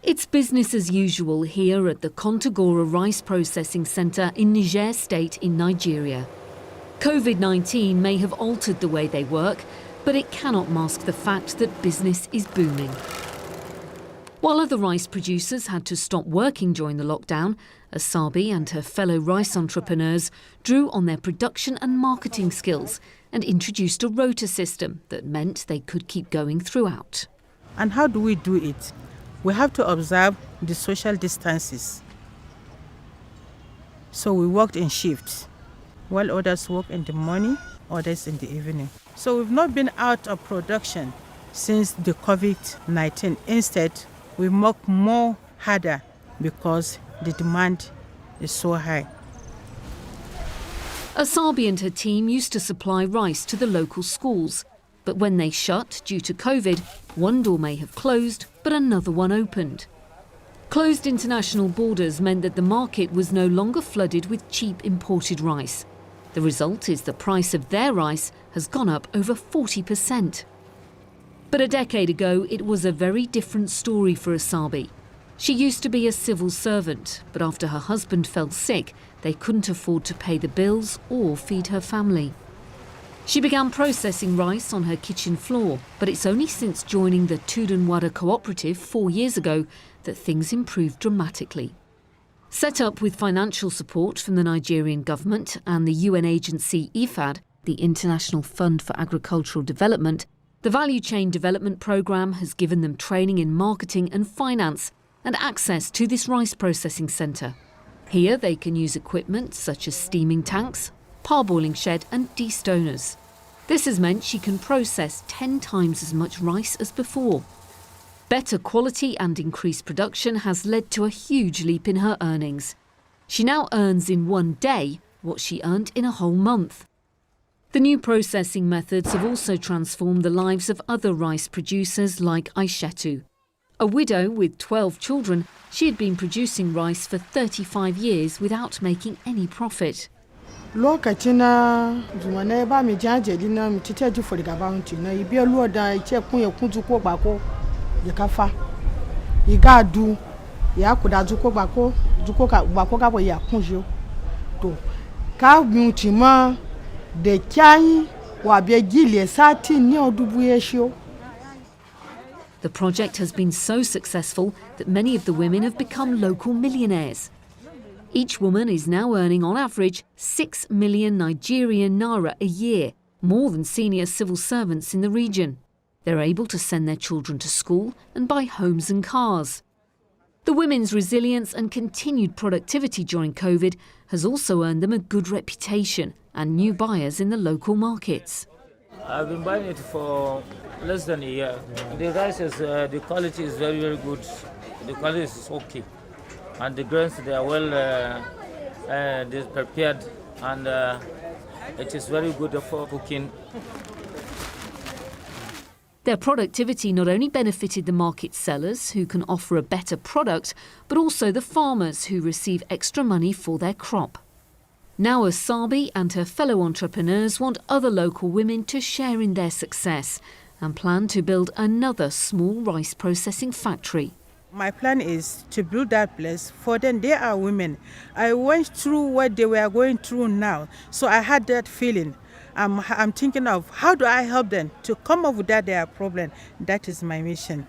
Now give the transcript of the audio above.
It's business as usual here at the Kontagora rice processing centre in Niger State in Nigeria. COVID-19 may have altered the way they work, but it cannot mask the fact that business is booming. While other rice producers had to stop working during the lockdown, Asabi and her fellow rice entrepreneurs drew on their production and marketing skills and introduced a rota system that meant they could keep going throughout. And how do we do it? We have to observe the social distances. So we worked in shifts, while others work in the morning, others in the evening. So we've not been out of production since the COVID-19. Instead, we work more harder because the demand is so high. Asabi and her team used to supply rice to the local schools. But when they shut due to COVID, one door may have closed, but another one opened. Closed international borders meant that the market was no longer flooded with cheap imported rice. The result is the price of their rice has gone up over 40%. But a decade ago, it was a very different story for Asabi. She used to be a civil servant, but after her husband fell sick, they couldn't afford to pay the bills or feed her family. She began processing rice on her kitchen floor, but it's only since joining the Kontagora cooperative 4 years ago that things improved dramatically. Set up with financial support from the Nigerian government and the UN agency IFAD, the International Fund for Agricultural Development, the Value Chain Development Programme has given them training in marketing and finance and access to this rice processing centre. Here they can use equipment such as steaming tanks, parboiling shed and destoners. This has meant she can process 10 times as much rice as before. Better quality and increased production has led to a huge leap in her earnings. She now earns in one day what she earned in a whole month. The new processing methods have also transformed the lives of other rice producers like Aishetu. A widow with 12 children, she had been producing rice for 35 years without making any profit. Lokacin na ba mi jajeli na mi tete ji for the bounty na ibi olu da iche kun ye kun ko gbako ye kafa igadu ya kuda ju ko gbako ka bo ya kun jo to ka mi ti mo de kyan wa bi gile sati ni odubu ye sho. The project has been so successful that many of the women have become local millionaires. Each woman is now earning on average 6 million Nigerian naira a year, more than senior civil servants in the region. They're able to send their children to school and buy homes and cars. The women's resilience and continued productivity during COVID has also earned them a good reputation and new buyers in the local markets. I've been buying it for less than a year. The rice is, the quality is very, very good. The quality is okay. And the grains, they are well prepared, and it is very good for cooking. Their productivity not only benefited the market sellers, who can offer a better product, but also the farmers, who receive extra money for their crop. Now Asabi and her fellow entrepreneurs want other local women to share in their success and plan to build another small rice processing factory. My plan is to build that place for them. They are women. I went through what they were going through now, so I had that feeling. I'm thinking of how do I help them to come up with their problem. That is my mission.